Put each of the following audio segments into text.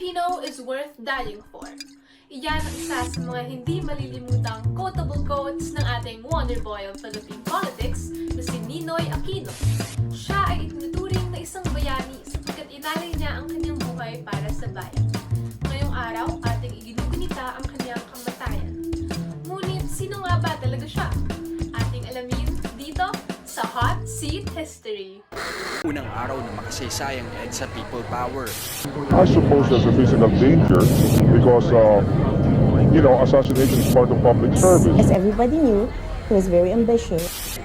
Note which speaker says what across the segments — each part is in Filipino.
Speaker 1: Filipino is worth dying for. Iyan ang isa sa mga hindi malilimutang quotable quotes ng ating wonderboy of Philippine politics na si Ninoy Aquino. Siya ay itinuturing na isang bayani sapagkat inalay niya ang kanyang buhay para sa bayan. Ngayong araw, ating iginugunita ang kanyang kamatayan. Ngunit sino nga ba talaga siya? Ating alamin dito sa Hot Seat History.
Speaker 2: Unang araw na makasaysayang EDSA People Power.
Speaker 3: I suppose there's a physical danger because, assassination is part of public service.
Speaker 4: As everybody knew, he was very ambitious.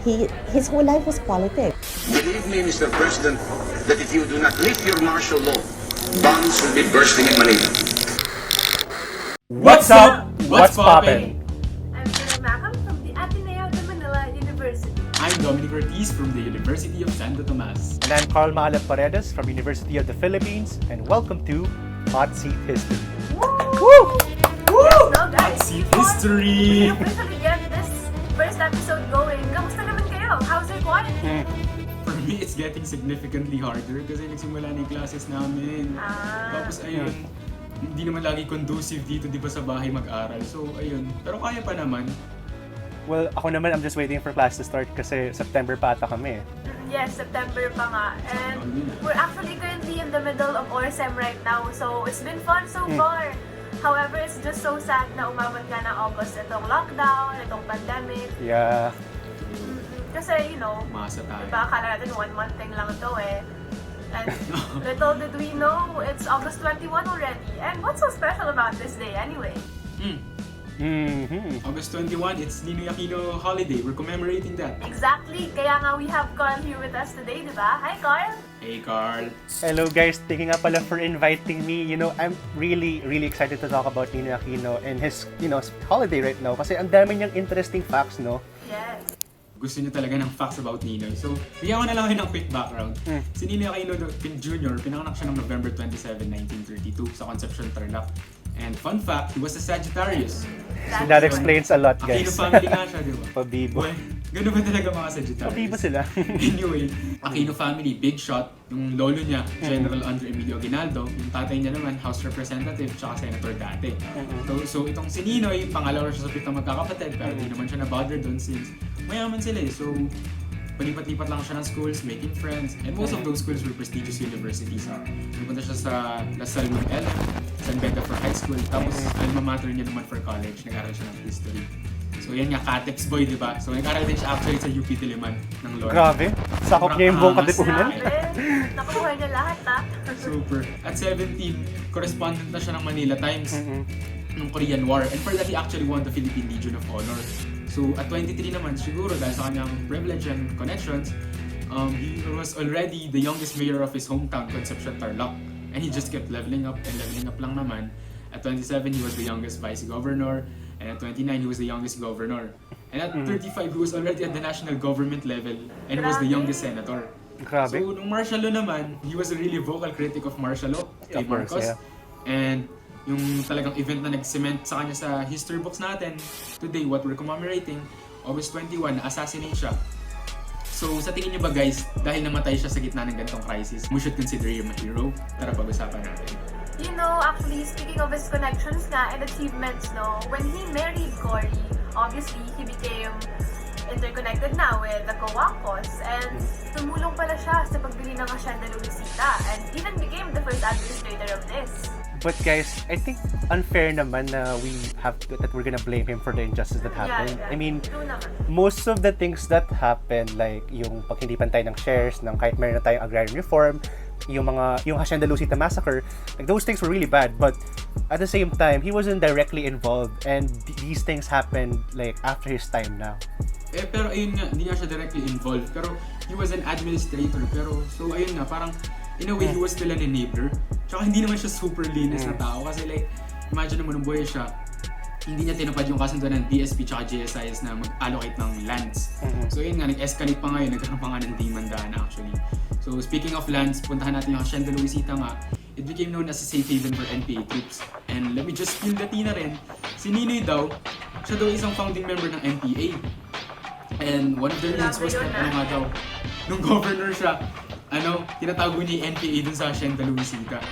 Speaker 4: His whole life was politics.
Speaker 5: Believe me, Mr. President, that if you do not lift your martial law, bombs will be bursting in Manila.
Speaker 6: What's up? What's poppin'?
Speaker 1: I'm Dominic from the Ateneo de Manila University.
Speaker 6: I'm Dominic Ortiz from the University of Santo Tomas.
Speaker 7: And I'm Karl Maalab Paredes from University of the Philippines, and welcome to Hot Seat History.
Speaker 1: Woo! Yes, no, guys.
Speaker 6: Seat
Speaker 1: Before
Speaker 6: history.
Speaker 1: we officially get this first episode going, kamusta naman kayo? How's your quarantine?
Speaker 6: For me, it's getting significantly harder kasi nagsimula na yung classes namin. Tapos ayun, hindi naman lagi conducive dito, di ba, sa bahay mag-aral. So ayun, pero kaya pa naman.
Speaker 7: Well, ako naman, I'm just waiting for class to start kasi September pa ata kami.
Speaker 1: Yes, September pa nga. And we're actually currently in the middle of OSM right now. So it's been fun so far. However, it's just so sad na umabot nga ng August itong lockdown, itong pandemic.
Speaker 7: Yeah.
Speaker 1: Kasi,
Speaker 6: Masa tayo.
Speaker 1: diba, akala natin 1 month thing lang ito eh. And little did we know, it's August 21 already. And what's so special about this day anyway?
Speaker 6: August 21, it's Ninoy Aquino holiday. We're commemorating that.
Speaker 1: Exactly. Kaya nga we have Karl here with us today, diba? Hi, Karl!
Speaker 6: Hey, Karl.
Speaker 7: Hello guys, thank you nga pala for inviting me. I'm really excited to talk about Ninoy Aquino and his, holiday right now kasi ang dami niyang interesting facts, no?
Speaker 1: Yes.
Speaker 6: Gusto niyo talaga ng facts about Ninoy. So, bigyan ko na lang kayo ng quick background. Si Ninoy Aquino Jr., pinanganak siya ng November 27, 1932 sa Concepcion, Tarlac. And fun fact, he was a Sagittarius.
Speaker 7: So that explains a lot, guys.
Speaker 6: Aquino family nga siya, di ba?
Speaker 7: Pabibo.
Speaker 6: Well, ganun ba talaga mga Sagittarius?
Speaker 7: Pabibo sila.
Speaker 6: Anyway, Aquino family, big shot. Yung lolo niya, General under Emilio Aguinaldo. Yung tatay niya naman, House Representative, tsaka Senator dati. So itong si Ninoy, pangalawa siya sa pitong magkakapatid, pero di naman siya na-bother doon since mayaman sila eh. So, palipat-lipat lang siya ng schools, making friends, and most of those schools were prestigious universities. Pumunta siya sa La Salle LM, San Beda for high school, tapos alma mater niya naman for college, nag-aral siya ng history. So yan nga, Catex boy, di ba? So nag-aral din siya actually sa UP Diliman ng Lord.
Speaker 7: Grabe, sakop niya yung buong katipunan.
Speaker 1: Nakuha niya lahat, ha?
Speaker 6: Super. At 17, correspondent na siya ng Manila Times ng Korean War. And for that, he actually won the Philippine Legion of Honor. So at 23 naman, siguro dahil sa kanyang privilege and connections, he was already the youngest mayor of his hometown, Concepcion, Tarlac. And he just kept leveling up and leveling up lang naman. At 27, he was the youngest vice governor. And at 29, he was the youngest governor. And at 35, he was already at the national government level. And he was the youngest senator.
Speaker 7: Grabe.
Speaker 6: So nung martial law naman, he was a really vocal critic of martial law kay
Speaker 7: Of course,
Speaker 6: Marcos.
Speaker 7: yeah.
Speaker 6: And yung talagang event na nag-cement sa kanya sa history books natin, today, what we're commemorating, August 21, na-assassinate siya. So, sa tingin niyo ba guys, dahil namatay siya sa gitna ng ganitong crisis, we should consider him a hero? Tara, pag-usapan natin.
Speaker 1: Actually, speaking of his connections nga and achievements, when he married Cory, obviously, he became interconnected na with the Coacos and tumulong pala siya sa pagbili ng Hacienda Luisita and even became the first administrator of this.
Speaker 7: But guys, I think unfair naman na that we're gonna blame him for the injustice that happened.
Speaker 1: Yeah.
Speaker 7: I mean,
Speaker 1: True naman.
Speaker 7: most of the things that happened, like yung pag hindi pantay ng shares, ng kahit meron na tayong agrarian reform, yung Hacienda Luisita massacre, like those things were really bad. But at the same time, he wasn't directly involved, and these things happened like after his time now.
Speaker 6: Pero ayun nga, hindi nga siya directly involved. Pero he was an administrator. Pero, so ayun nga, parang in a way, he was still an enabler. Tsaka hindi naman siya super linis na tao. Kasi like, imagine mo nung buhay siya, hindi niya tinupad yung kasunduan ng BSP tsaka GSIS na mag-allocate ng lands. So yun nga, nag-escalate pa ngayon, nagkaroon pa nga ng demandaan actually. So speaking of lands, puntahan natin yung Hacienda Luisita nga. It became known as a safe haven for NPA troops. And let me just spill the tea na rin. Si Ninoy daw, siya daw isang founding member ng NPA. And one of their reasons was nung governor siya, tinatago niya yung NPA dun sa Hacienda Luisita.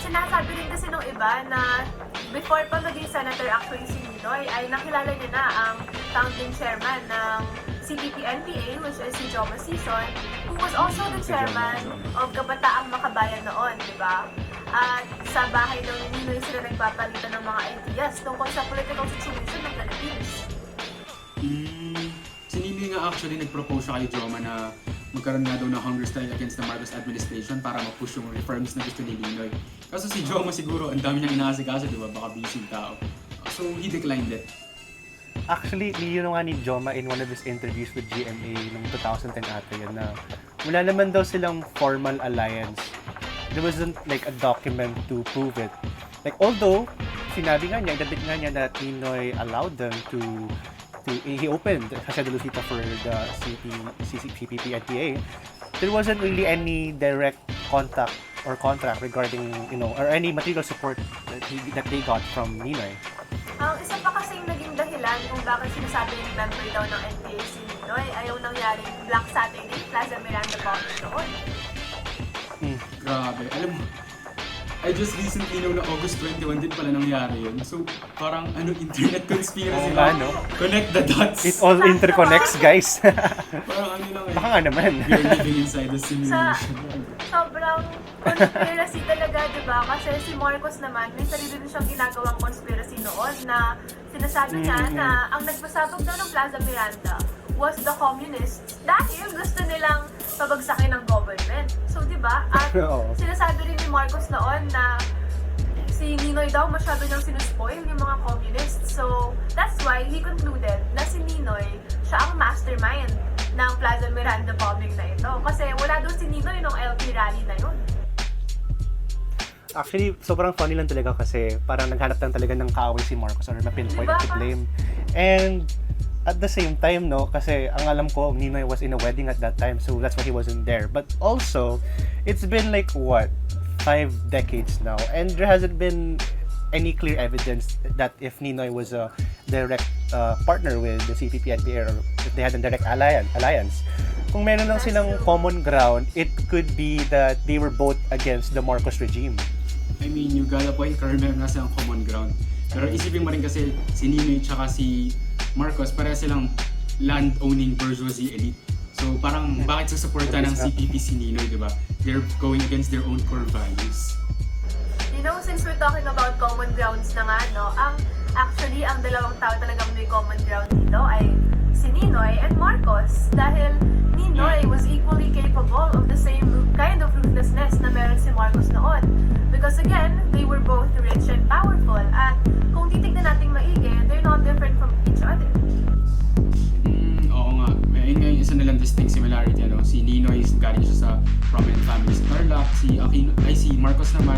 Speaker 1: sinasabi rin kasi nung iba na before pa maging senator actually si Ninoy ay nakilala niya na ang founding chairman ng CPP-NPA, which is si Joma Sison, who was also the chairman of Kabataang Makabayan noon, di ba? At sa bahay ng Ninoy sila nagpapalitan ng mga ideas tungkol sa political situation ng Philippines.
Speaker 6: Si Ninoy nga actually nag-propose siya kay Joma na magkaroon nga daw ng hunger strike against the Marcos administration para ma-push yung reforms na gusto ni Ninoy. Kaso si Joma siguro, ang dami niyang inaasikaso, di ba? Baka busy tao. So, he declined it.
Speaker 7: Actually, yun nga ni Joma in one of his interviews with GMA noong 2010 ata yun na wala naman daw silang formal alliance. There wasn't like a document to prove it. Like, although, sinabi nga niya, idabit nga niya that Ninoy allowed them to he opened Hacienda Lucita for the CPP-NPA. There wasn't really any direct contact or contract regarding, or any material support that they got from Ninoy.
Speaker 1: Ang isa pa kasing naging dahilan kung bakit sinasabi yung member daw ng NPA si Ninoy ay yung nangyaring Black Saturday, Plaza Miranda bombing noon.
Speaker 6: Grabe. Alam mo, I just recently know na August 21 din pala nangyari yun. So, parang internet conspiracy lang. Connect the dots.
Speaker 7: It all interconnects, guys.
Speaker 6: Parang lang
Speaker 7: Baka nga naman.
Speaker 6: We're living inside the simulation.
Speaker 1: Sobrang conspiracy talaga, di ba? Kasi si Marcos naman, may sarili din siyang ginagawang conspiracy noon na sinasabi niya na ang nagpasabog daw ng Plaza Miranda was the communists dahil gusto nilang pabagsakin ng government. So, di ba? At sinasabi rin ni Marcos noon na si Ninoy daw masyado niyang sinuspoil yung mga communists. So, that's why he concluded na si Ninoy, siya ang mastermind ng Plaza Miranda bombing na ito. Kasi wala doon si Ninoy nung LP rally na yun.
Speaker 7: Actually, sobrang funny lang talaga kasi parang naghanap lang talaga ng kaaway si Marcos or ma-pinpoint to blame. And at the same time, kasi ang alam ko, Ninoy was in a wedding at that time, so that's why he wasn't there. But also, it's been like, 5 decades now, and there hasn't been any clear evidence that if Ninoy was a direct partner with the CPP-NPA or if they had a direct alliance. Kung meron lang silang common ground, it could be that they were both against the Marcos regime.
Speaker 6: I mean, you got a point, Karl, meron na silang common ground. Pero isipin mo rin kasi si Ninoy tsaka si Marcos, pareha silang land-owning bourgeoisie elite. So parang bakit susuporta ng CPP si Ninoy, di ba? They're going against their own core values.
Speaker 1: Since we're talking about common grounds na nga, actually, ang dalawang tao talagang may common ground dito ay si Ninoy and Marcos. Dahil Ninoy was equally capable of the same kind of ruthlessness na meron si Marcos noon. Because again, they were both rich and powerful. At kung titignan natin maigi, they're not different from each other.
Speaker 6: Oo nga. Ayun nga yung isa nilang distinct similarity. Si Ninoy, galing siya sa prominent family sa Tarlac. Si Marcos naman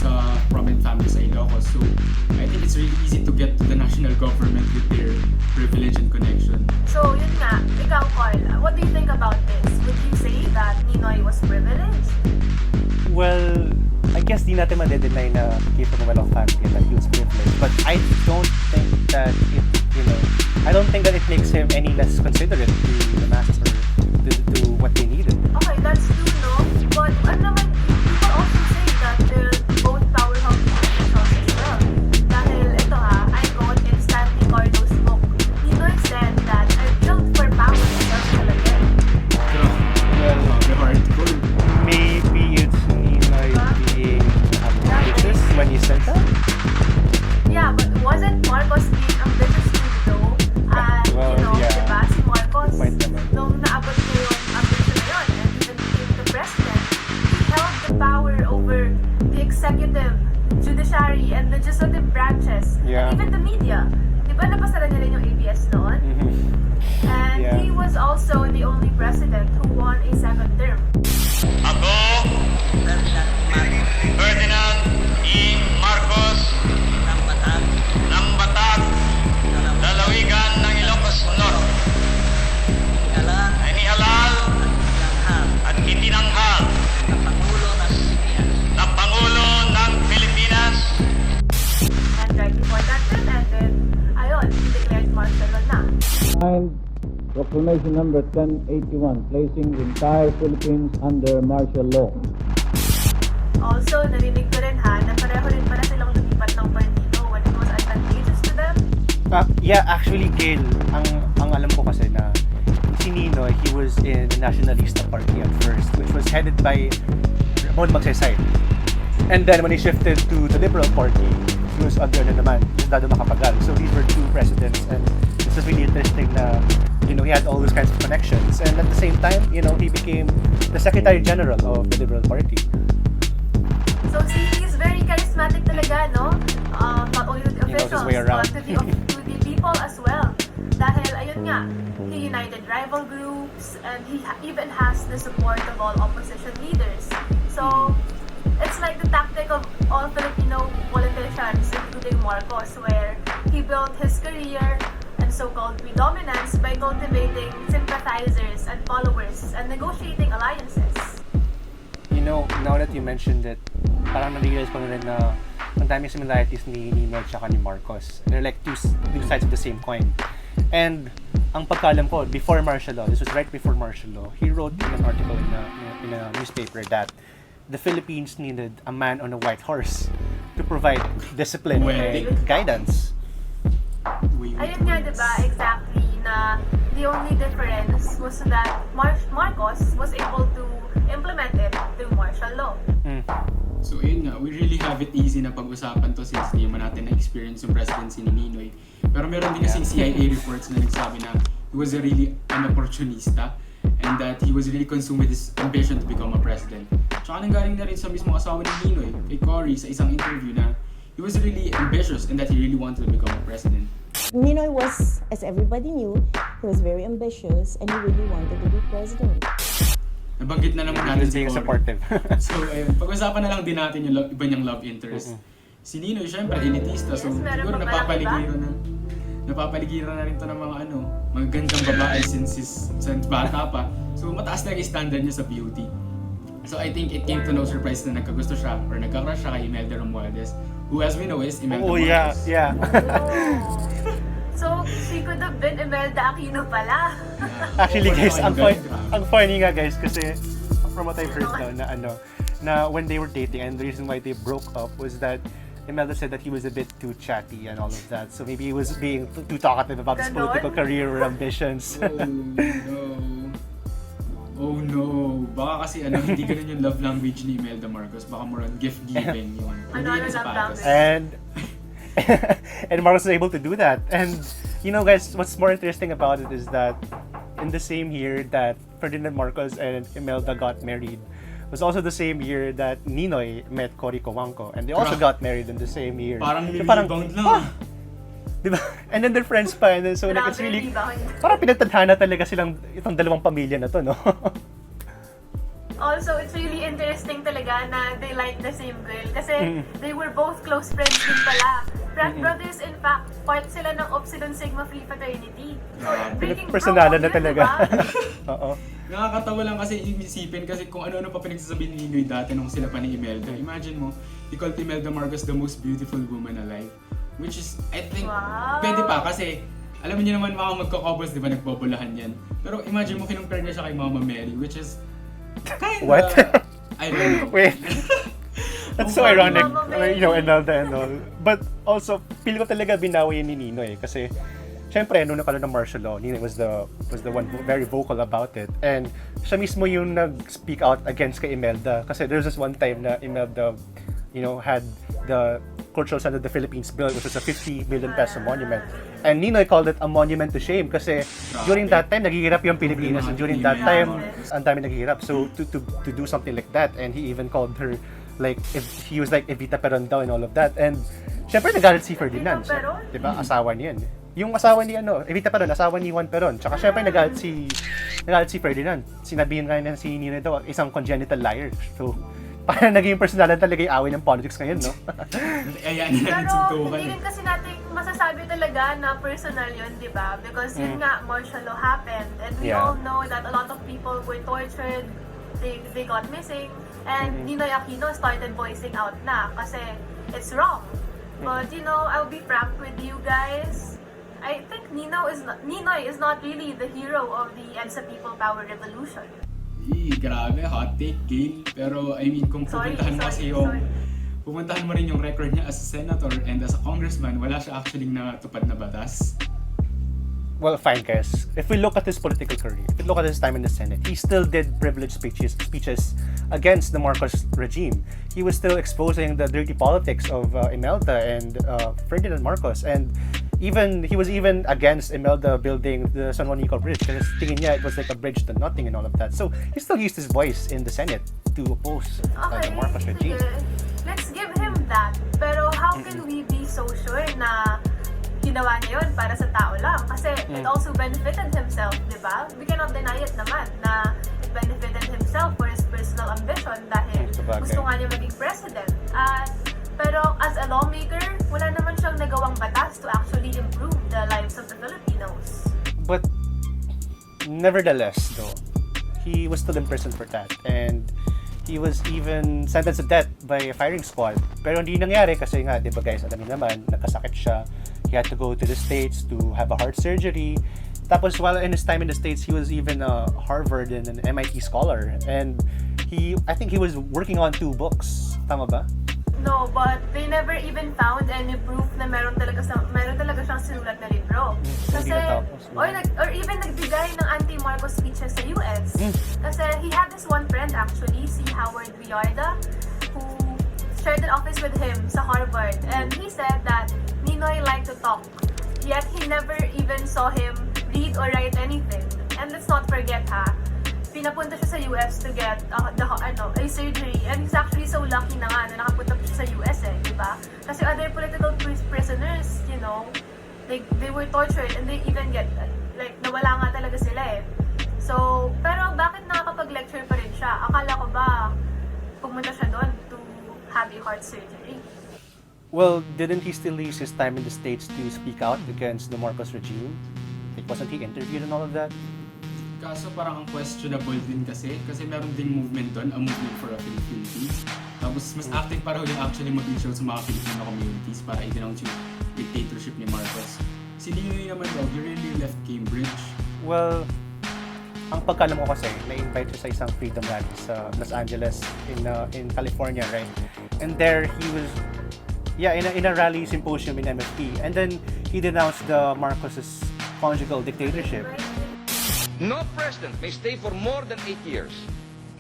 Speaker 6: sa prominent family sa Ilocos. So, I think it's really easy to get to the national government with their privilege and connection.
Speaker 1: So, yun nga. Ikaw, Karl, what do you think about this? Would you say that Ninoy was privileged?
Speaker 7: Well, I guess di natin ma-deny na came from a well-off family and that he was privileged. But I don't think that I don't think that it makes him any less considerate to the masses or to what they needed.
Speaker 1: Okay, that's true, no? But people also say that they're both power-hungry individuals as well. Dahil ito I quote in Stanley Cardo's book, Ninoy said that I built for power and till again.
Speaker 6: Hardcore.
Speaker 7: Maybe it's Ninoy being ambitious when he said that?
Speaker 1: Yeah, but wasn't Marcos being ambitious too, though? Diba, si Marcos, nung naabot ko yung ambition na yun, and even became the president, he held the power over the executive, judiciary, and legislative branches, and even the media. Diba, napasara niya rin yung ABS noon? And he was also the only president who won a second term.
Speaker 8: Ako, Ferdinand E. Marcos, ng Batak, Lalawigan ng Ilocos Norte, ay nihalal at itinanghal na Pangulo ng Pilipinas.
Speaker 1: And right before that term ended, he declared martial law na.
Speaker 9: Signed Proclamation number 1081, placing the entire Philippines under martial law.
Speaker 1: Also, narinig ko rin na pareho rin pala silang lumipat ng partido when it was advantageous to them.
Speaker 7: Yeah, actually, Gayle, ang alam ko kasi na si Ninoy, he was in the Nationalista Party at first, which was headed by Ramon Magsaysay. And then when he shifted to the Liberal Party, he was under Dado Macapagal. So these were two presidents, and this is really interesting na, he had all those kinds of connections. And at the same time, he became the Secretary General of the Liberal Party.
Speaker 1: So he's very charismatic talaga, no? Not only to the
Speaker 7: He knows his
Speaker 1: officials,
Speaker 7: way around.
Speaker 1: but to the people as well. Dahil, ayun nga, he united rival groups, and he even has the support of all opposition leaders. So, it's like the tactic of all Filipino politicians, including Marcos, where he built his career and so-called predominance by cultivating sympathizers and followers and negotiating alliances.
Speaker 7: Now that you mentioned it, parang na-realize ko na rin na ang daming similarities ni Ninoy at ni Marcos. They're like two sides of the same coin. And ang pagkalam ko, before martial law, this was right before martial law, he wrote in an article in a newspaper that the Philippines needed a man on a white horse to provide discipline and guidance.
Speaker 1: Ayun nga, diba? Exactly. Na the only difference was that Marcos was able to implement it through martial law.
Speaker 6: So ayun nga, we really have it easy na pag-usapan to since hindi naman natin na-experience yung presidency ni Ninoy. Pero meron din kasing CIA reports na nagsabi na he was a really an opportunista and that he was really consumed with his ambition to become a president. Tsaka nanggaling na rin sa mismong asawa ni Ninoy, kay Cory, sa isang interview na he was really ambitious and that he really wanted to become a president.
Speaker 4: Ninoy was, as everybody knew, he was very ambitious and he really wanted to be president.
Speaker 6: Nabanggit na naman natin si
Speaker 7: Being
Speaker 6: Cory.
Speaker 7: supportive.
Speaker 6: So ayun, pag-usapan na lang din natin yung iba niyang love interest. Si Ninoy, syempre, elitista. So
Speaker 1: Yes, meron
Speaker 6: siguro
Speaker 1: pa palang
Speaker 6: napapaligiran na rin to ng mga mga gandang babae since bata pa. So mataas na yung standard niya sa beauty. So I think it came to no surprise na nagkagusto siya or nagka-crush siya kay Imelda Romualdez, who as we know is Imelda Marcos.
Speaker 7: Yeah.
Speaker 1: So, she could have been Imelda Aquino pala.
Speaker 7: Actually guys, ang funny nga guys kasi from what I've heard na when they were dating and the reason why they broke up was that Imelda said that he was a bit too chatty and all of that. So maybe he was being too talkative about his
Speaker 1: Ganon?
Speaker 7: political career or ambitions.
Speaker 6: Oh no. Baka kasi hindi ganun yung love language ni Imelda Marcos. Baka more on gift giving yun.
Speaker 1: Ano love language?
Speaker 7: And Marcos was able to do that. And guys, what's more interesting about it is that in the same year that Ferdinand Marcos and Imelda got married was also the same year that Ninoy met Cory Cojuangco, and they also got married in the same year.
Speaker 6: Parang
Speaker 7: So
Speaker 6: rebound lang.
Speaker 7: Diba? And then they're friends pa, and then so like, it's really parang pinagtadhana talaga itong dalawang pamilya na to, no?
Speaker 1: Also, it's really interesting talaga na they like the same girl kasi they were both close friends din pala. Frat brothers, in fact, part sila ng Upsilon Sigma Phi fraternity. So, breaking
Speaker 7: Personalan na
Speaker 1: yun,
Speaker 7: talaga.
Speaker 1: diba?
Speaker 7: Oo.
Speaker 6: Nakakatawa lang kasi isipin kasi kung ano-ano pa pinagsasabi ni Ninoy dati nung sila pa ni Imelda. Imagine mo, he called Imelda Marcos the most beautiful woman alive. Which is, I think, pwede pa kasi alam niyo naman mga magkakobos, di ba, nagbobolahan yan. Pero imagine mo, kinumpare niya siya kay Mama Mary, which is kinda...
Speaker 7: What?
Speaker 6: I don't know.
Speaker 7: Wait. That's so ironic, Imelda and all. But also, feel ko talaga binawi ni Ninoy kasi syempre, nung nakaroon ng martial law, Ninoy was the one very vocal about it. And siya mismo yung nag-speak out against kay Imelda kasi there was this one time na Imelda, had the Cultural Center of the Philippines built, which was a 50 million peso monument. And Ninoy called it a monument to shame kasi during that time, naghihirap yung Pilipinas. And during that time, ang dami naghihirap. So, to do something like that, and he even called her, he was like, Evita Peron daw and all of that. And syempre, nagalit si Ferdinand. So, diba? Asawa niyan. Yung asawa ni Evita Peron, asawa ni Juan Peron. Tsaka syempre, nagalit si Ferdinand. Sinabihin nga na si Ninoy daw, isang congenital liar. So, parang naging personalan talaga yung away ng politics ngayon, no?
Speaker 1: Pero hindi rin kasi natin masasabi talaga na personal yun, di ba? Because yun nga, martial law happened. And we all know that a lot of people were tortured, they got missing. And Ninoy Aquino started voicing out na kasi it's wrong. But I'll be frank with you guys. I think Ninoy is not really the hero of the EDSA People Power Revolution.
Speaker 6: Grabe, hot take, Gayle. Pero I mean, kung pupuntahan mo rin yung record niya as a senator and as a congressman, wala siya actually natupad na batas.
Speaker 7: Well, fine, guys. If we look at his political career, if we look at his time in the Senate, he still did privileged speeches against the Marcos regime. He was still exposing the dirty politics of Imelda and Ferdinand Marcos, and he was even against Imelda building the San Juanico Bridge because tingin niya it was like a bridge to nothing and all of that. So he still used his voice in the Senate to oppose the Marcos regime.
Speaker 1: Let's give him that. Pero how can we be so sure na ginawa niya yun para sa tao lang? Kasi it also benefited himself, di ba? We cannot deny it naman na it benefited himself for his personal ambition dahil gusto nga niya maging president. Pero as a lawmaker, wala naman siyang nagawang batas to actually improve the lives of the Filipinos.
Speaker 7: But nevertheless, though, he was still imprisoned for that. And he was even sentenced to death by a firing squad. Pero hindi nangyari kasi nga, di ba guys, alam niyo naman, nagkasakit siya. He had to go to the States to have a heart surgery. Tapos while in his time in the States, he was even a Harvard and an MIT scholar. And I think he was working on 2 books. Tama ba?
Speaker 1: No, but they never even found any proof na meron talaga siyang sinulat na libro. Kasi, or even nagbigay ng anti-Marcos speeches sa US. Kasi he had this one friend actually, si Howard Villarda, who shared an office with him sa Harvard. And he said that Ninoy liked to talk, yet he never even saw him read or write anything. And let's not forget pinapunta siya sa US to get a surgery. And he's actually so lucky na nga na nakapunta siya sa US di ba? Kasi other political prisoners, you know, they were tortured and they even get, nawala nga talaga sila So, pero bakit nakakapag-lecture pa rin siya? Akala ko ba pumunta siya doon to have a heart surgery?
Speaker 7: Well, didn't he still use his time in the States to speak out against the Marcos regime? Wasn't he interviewed and all of that?
Speaker 6: Kaso parang ang questionable din kasi meron ding movement doon, a movement for a Philippines. Tapos mas active pa raw yung actually mag-reach out sa mga Filipino communities para i-denounce yung dictatorship ni Marcos. Si Ninoy naman daw, he really left Cambridge.
Speaker 7: Well, ang pagkalam ko kasi, na-invite siya sa isang freedom rally sa Los Angeles in California, right? And there he was, in a rally symposium in MFP, and then he denounced the Marcos's conjugal dictatorship.
Speaker 5: No president may stay for more than 8 years.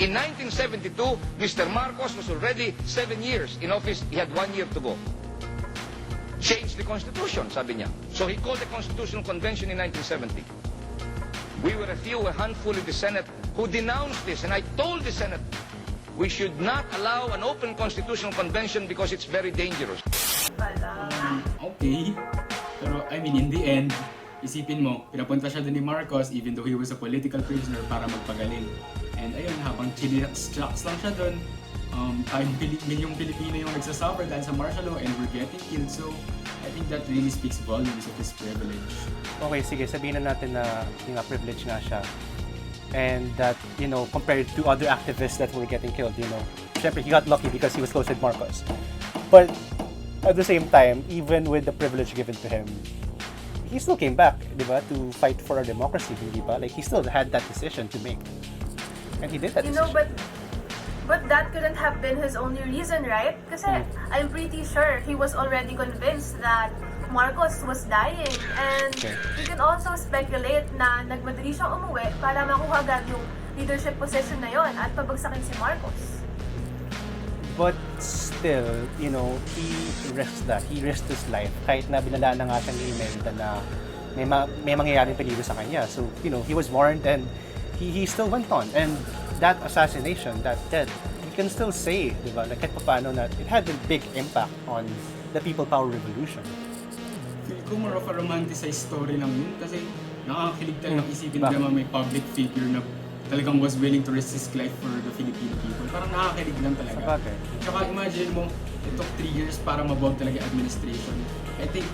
Speaker 5: In 1972, Mr. Marcos was already 7 years in office. He had 1 year to go. Change the Constitution, sabi niya. So he called the Constitutional Convention in 1970. We were a handful in the Senate who denounced this, and I told the Senate, we should not allow an open Constitutional Convention because it's very dangerous.
Speaker 6: Okay. Pero, I mean, in the end, isipin mo, pinapunta siya din ni Marcos even though he was a political prisoner para magpagaling. And ayun, habang chilaks lang siya doon, milyong Pilipino yung nagsasuffer dahil sa martial law and we're getting killed. So, I think that really speaks volumes of his privilege.
Speaker 7: Okay, sige, sabihin na natin na yung privilege nga siya. And that, compared to other activists that were getting killed, syempre, he got lucky because he was close with Marcos. But, at the same time, even with the privilege given to him, he still came back, di ba, to fight for our democracy, di ba? Like, he still had that decision to make. And he did that decision.
Speaker 1: But that couldn't have been his only reason, right? Kasi I'm pretty sure he was already convinced that Marcos was dying. And you can also speculate na nagmadali siyang umuwi para makuha agad yung leadership position na yon at pabagsakin si Marcos.
Speaker 7: But still, he risked that. He risked his life. Kahit na binala na nga siya ni Imelda na may mangyayaring peligro sa kanya. So, he was warned and he still went on. And that assassination, that death, you can still say, di ba, kahit paano na it had a big impact on the People Power Revolution.
Speaker 6: Feel ko more of a romanticized story lang yun kasi nakakakilig talagang isipin naman may public figure na talagang was willing to risk his life for the Filipino people. Parang nakakakilig lang talaga.
Speaker 7: Sabagay.
Speaker 6: Tsaka imagine mo, it took 3 years para mabuo talaga administration. I think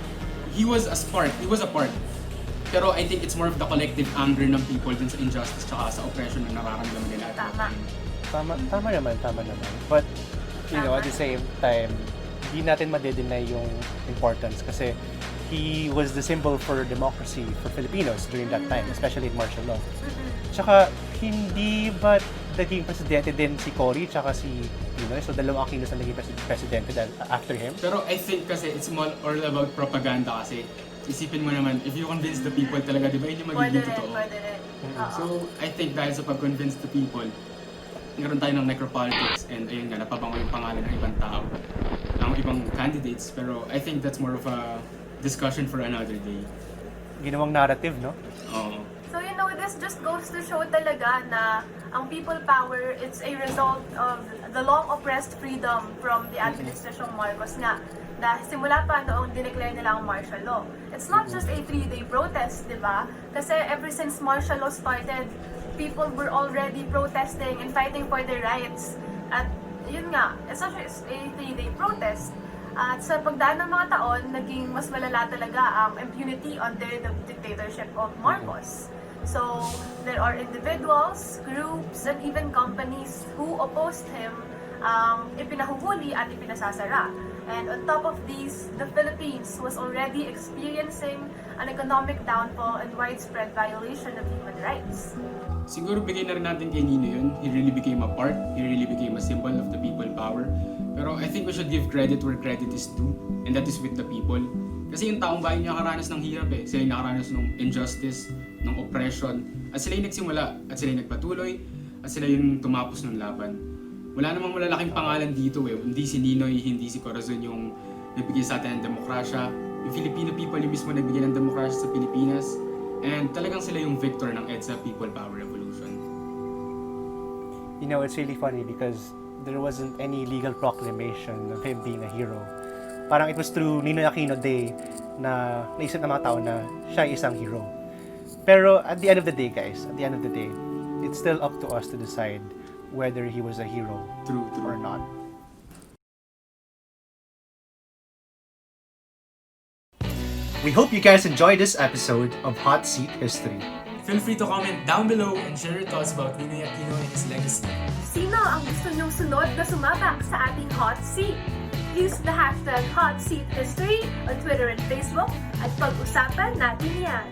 Speaker 6: he was a part. Pero I think it's more of the collective anger ng people dun sa injustice tsaka sa oppression na nararamdaman nila.
Speaker 7: Tama naman. But, at the same time, hindi natin madedenay yung importance kasi he was the symbol for democracy for Filipinos during that time, especially in martial law. Tsaka, hindi ba naging presidente din si Cory tsaka si Ninoy. So, dalawang Aquinos na naging presidente after him.
Speaker 6: Pero I think kasi it's more all about propaganda kasi. Isipin mo naman, if you convince the people talaga, di ba yun yung magiging totoo?
Speaker 1: Pwede rin.
Speaker 6: So, I think dahil sa pag-convince the people, nagkaroon tayo ng necropolitics and ayun nga, napabango yung pangalan ng ibang tao, ng ibang candidates. Pero I think that's more of a discussion for another day.
Speaker 7: Ginawang narrative, no?
Speaker 6: Oo.
Speaker 1: So this just goes to show talaga na ang people power, it's a result of the long oppressed freedom from the administration Marcos nga. Dahil simula pa noong dineclare nila ang martial law. It's not just a 3-day protest, di ba? Kasi ever since martial law started, people were already protesting and fighting for their rights. At yun nga, it's not just a 3-day protest. At sa pagdaan ng mga taon, naging mas malala talaga ang impunity under the dictatorship of Marcos. So, there are individuals, groups, and even companies who opposed him, ipinahuhuli at ipinasasara. And on top of these, the Philippines was already experiencing an economic downfall and widespread violation of human rights.
Speaker 6: Siguro bigay na rin natin kay Nino yun. He really became a part. He really became a symbol of the people power. Pero I think we should give credit where credit is due. And that is with the people. Kasi yung taong bayan niya nakaranas ng hirap eh. Sila yung nakaranas ng injustice, ng oppression. At sila yung nagsimula. At sila yung nagpatuloy. At sila yung tumapos ng laban. Wala namang malalaking pangalan dito eh. Hindi si Ninoy, hindi si Corazon yung nagbigay sa atin ng demokrasya. Yung Filipino people yung mismo nagbigay ng demokrasya sa Pilipinas. And talagang sila yung victor ng EDSA People Power Revolution.
Speaker 7: You know, it's really funny because there wasn't any legal proclamation of him being a hero. Parang it was through Ninoy Aquino Day na naisip ng mga tao na siya isang hero. Pero at the end of the day, guys, at the end of the day, it's still up to us to decide whether he was a hero or not. We hope you guys enjoyed this episode of Hot Seat History.
Speaker 6: Feel free to comment down below and share your thoughts about Ninoy Aquino and his legacy.
Speaker 1: Sino ang gusto niyong sunod na sumabak sa ating hot seat? Use the hashtag HotSeatHistory on Twitter and Facebook at pag-usapan natin yan.